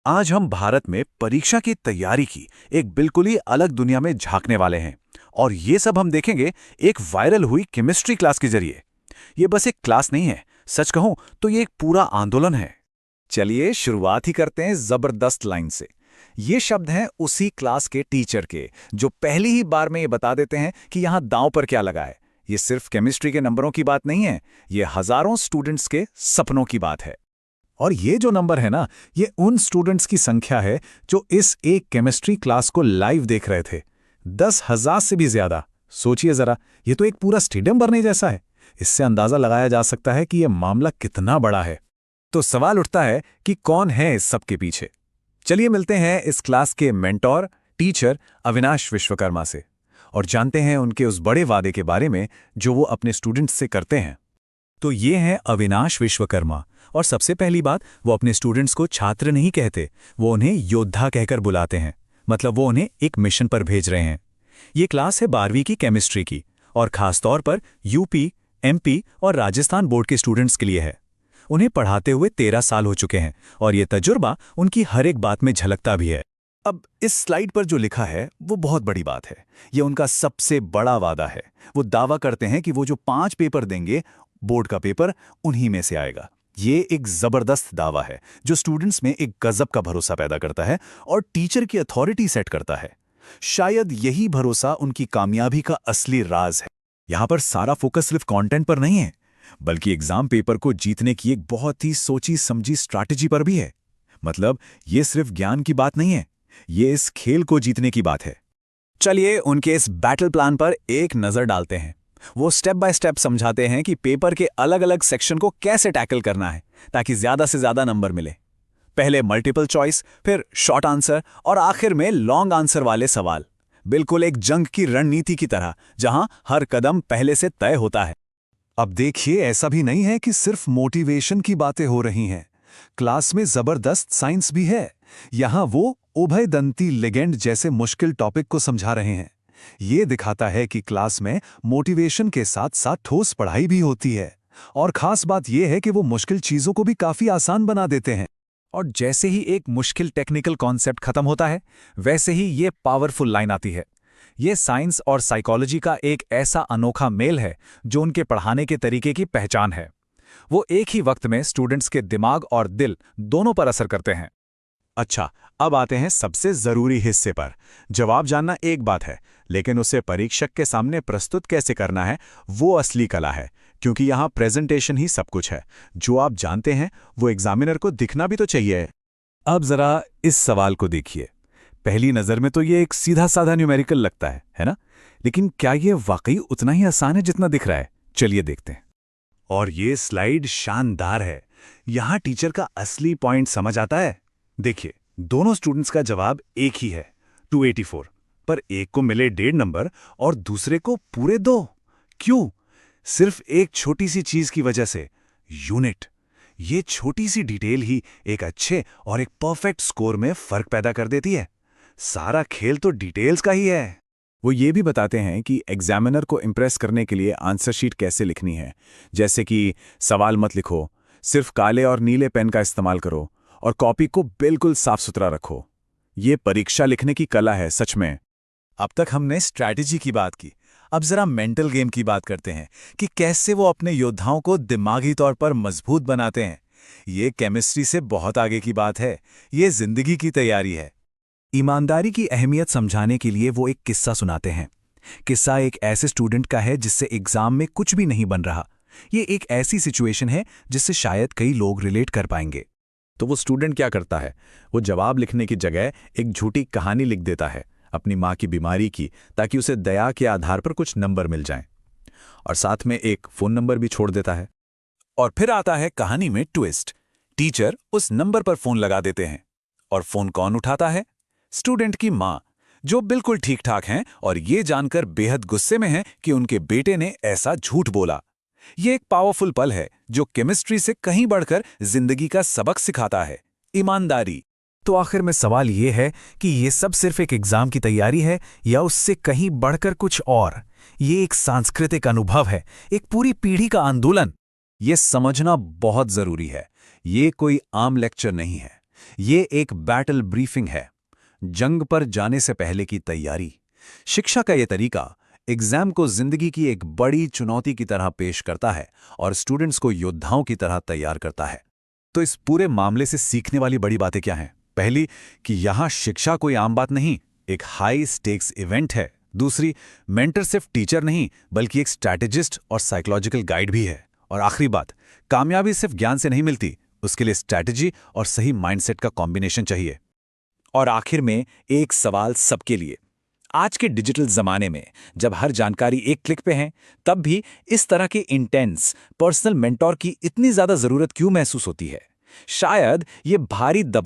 आज हम भारत में परीक्षा की तैयारी की एक बिल्कुल ही अलग दुनिया में झांकने वाले हैं। और ये सब हम देखेंगे एक वायरल हुई केमिस्ट्री क्लास के जरिए। ये बस एक क्लास नहीं है, सच कहूं तो ये एक पूरा आंदोलन है। चलिए शुरुआत ही करते हैं जबरदस्त लाइन से। ये शब्द हैं उसी क्लास के टीचर के, जो पहली ही बार में ये बता देते हैं कि यहाँ दांव पर क्या लगा है। ये सिर्फ केमिस्ट्री के नंबरों की बात नहीं है, ये हजारों स्टूडेंट्स के सपनों की बात है। और ये जो नंबर है ना, ये उन स्टूडेंट्स की संख्या है जो इस एक केमिस्ट्री क्लास को लाइव देख रहे थे। 10,000 से भी ज्यादा। सोचिए जरा, ये तो एक पूरा स्टेडियम भरने जैसा है। इससे अंदाजा लगाया जा सकता है कि यह मामला कितना बड़ा है। तो सवाल उठता है कि कौन है इस सब के पीछे। चलिए मिलते हैं इस क्लास के मेंटोर टीचर अविनाश विश्वकर्मा से और जानते हैं उनके उस बड़े वादे के बारे में जो वो अपने स्टूडेंट्स से करते हैं। तो ये हैं अविनाश विश्वकर्मा। और सबसे पहली बात, वो अपने स्टूडेंट्स को छात्र नहीं कहते, वो उन्हें योद्धा कहकर बुलाते हैं। मतलब वो उन्हें एक मिशन पर भेज रहे हैं। ये क्लास है 12वीं की केमिस्ट्री की और खासतौर पर यूपी, एमपी और राजस्थान बोर्ड के स्टूडेंट्स के लिए है। उन्हें पढ़ाते हुए 13 साल हो चुके हैं और ये तजुर्बा उनकी हर एक बात में झलकता भी है। अब इस स्लाइड पर जो लिखा है वो बहुत बड़ी बात है। ये उनका सबसे बड़ा वादा है। वो दावा करते हैं कि वो जो 5 पेपर देंगे, बोर्ड का पेपर उन्हीं में से आएगा। ये एक जबरदस्त दावा है जो स्टूडेंट्स में एक गजब का भरोसा पैदा करता है और टीचर की अथॉरिटी सेट करता है। शायद यही भरोसा उनकी कामयाबी का असली राज है। यहां पर सारा फोकस सिर्फ कंटेंट पर नहीं है, बल्कि एग्जाम पेपर को जीतने की एक बहुत ही सोची समझी स्ट्रैटेजी पर भी है। मतलब ये सिर्फ ज्ञान की बात नहीं है, ये इस खेल को जीतने की बात है। चलिए उनके इस बैटल प्लान पर एक नजर डालते हैं। वो स्टेप बाय स्टेप समझाते हैं कि पेपर के अलग अलग सेक्शन को कैसे टैकल करना है ताकि ज्यादा से ज्यादा नंबर मिले। पहले मल्टीपल चॉइस, फिर शॉर्ट आंसर और आखिर में लॉन्ग आंसर वाले सवाल। बिल्कुल एक जंग की रणनीति की तरह, जहां हर कदम पहले से तय होता है। अब देखिए, ऐसा भी नहीं है कि सिर्फ मोटिवेशन की बातें हो रही हैं। क्लास में जबरदस्त साइंस भी है। यहां वो उभयदंती लिगेंड जैसे मुश्किल टॉपिक को समझा रहे हैं। ये दिखाता है कि क्लास में मोटिवेशन के साथ साथ ठोस पढ़ाई भी होती है। और खास बात यह है कि वो मुश्किल चीजों को भी काफी आसान बना देते हैं। और जैसे ही एक मुश्किल टेक्निकल कॉन्सेप्ट खत्म होता है, वैसे ही ये पावरफुल लाइन आती है। ये साइंस और साइकोलॉजी का एक ऐसा अनोखा मेल है जो उनके पढ़ाने के तरीके की पहचान है। वो एक ही वक्त में स्टूडेंट्स के दिमाग और दिल दोनों पर असर करते हैं। अच्छा, अब आते हैं सबसे जरूरी हिस्से पर। जवाब जानना एक बात है, लेकिन उसे परीक्षक के सामने प्रस्तुत कैसे करना है, वो असली कला है। क्योंकि यहाँ प्रेजेंटेशन ही सब कुछ है। जो आप जानते हैं वो एग्जामिनर को दिखना भी तो चाहिए। अब जरा इस सवाल को देखिए। पहली नजर में तो ये एक सीधा साधा न्यूमेरिकल लगता है ना? लेकिन क्या ये वाकई उतना ही आसान है जितना दिख रहा है? चलिए देखते हैं। और ये स्लाइड शानदार है। यहाँ टीचर का असली पॉइंट समझ आता है। देखिए, दोनों स्टूडेंट्स का जवाब एक ही है, 284। पर एक को मिले 1.5 नंबर और दूसरे को पूरे 2। क्यों? सिर्फ एक छोटी सी चीज की वजह से, यूनिट। ये छोटी सी डिटेल ही एक अच्छे और एक परफेक्ट स्कोर में फर्क पैदा कर देती है। सारा खेल तो डिटेल्स का ही है। वो ये भी बताते हैं कि एग्जामिनर को इंप्रेस करने के लिए आंसर शीट कैसे लिखनी है। जैसे कि सवाल मत लिखो, सिर्फ काले और नीले पेन का इस्तेमाल करो और कॉपी को बिल्कुल साफ सुथरा रखो। ये परीक्षा लिखने की कला है सच में। अब तक हमने स्ट्रैटेजी की बात की, अब जरा मेंटल गेम की बात करते हैं कि कैसे वो अपने योद्धाओं को दिमागी तौर पर मजबूत बनाते हैं। ये केमिस्ट्री से बहुत आगे की बात है, ये जिंदगी की तैयारी है। ईमानदारी की अहमियत समझाने के लिए वो एक किस्सा सुनाते हैं। किस्सा एक ऐसे स्टूडेंट का है जिससे एग्जाम में कुछ भी नहीं बन रहा। ये एक ऐसी सिचुएशन है जिससे शायद कई लोग रिलेट कर पाएंगे। तो वो स्टूडेंट क्या करता है? वो जवाब लिखने की जगह एक झूठी कहानी लिख देता है अपनी माँ की बीमारी की, ताकि उसे दया के आधार पर कुछ नंबर मिल जाएं। और साथ में एक फोन नंबर भी छोड़ देता है। और फिर आता है कहानी में ट्विस्ट। टीचर उस नंबर पर फोन लगा देते हैं और फोन कौन उठाता है? स्टूडेंट की माँ, जो बिल्कुल ठीक ठाक हैं और ये जानकर बेहद गुस्से में हैं कि उनके बेटे ने ऐसा झूठ बोला। ये एक पावरफुल पल है जो केमिस्ट्री से कहीं बढ़कर जिंदगी का सबक सिखाता है, ईमानदारी। तो आखिर में सवाल ये है कि ये सब सिर्फ एक एग्जाम की तैयारी है या उससे कहीं बढ़कर कुछ और? ये एक सांस्कृतिक अनुभव है, एक पूरी पीढ़ी का आंदोलन। ये समझना बहुत जरूरी है। ये कोई आम लेक्चर नहीं है, ये एक बैटल ब्रीफिंग है, जंग पर जाने से पहले की तैयारी। शिक्षा का ये तरीका एग्जाम को जिंदगी की एक बड़ी चुनौती की तरह पेश करता है और स्टूडेंट्स को योद्धाओं की तरह तैयार करता है। तो इस पूरे मामले से सीखने वाली बड़ी बातें क्या हैं? पहली, कि यहाँ शिक्षा कोई आम बात नहीं, एक हाई स्टेक्स इवेंट है। दूसरी, मेंटर सिर्फ टीचर नहीं बल्कि एक स्ट्रैटेजिस्ट और साइकोलॉजिकल गाइड भी है। और आखिरी बात, कामयाबी सिर्फ ज्ञान से नहीं मिलती, उसके लिए स्ट्रैटेजी और सही माइंडसेट का कॉम्बिनेशन चाहिए। और आखिर में एक सवाल सबके लिए, आज के डिजिटल जमाने में जब हर जानकारी एक क्लिक पे है, तब भी इस तरह के इंटेंस पर्सनल मेंटोर की इतनी ज्यादा जरूरत क्यों महसूस होती है? शायद ये भारी दबाव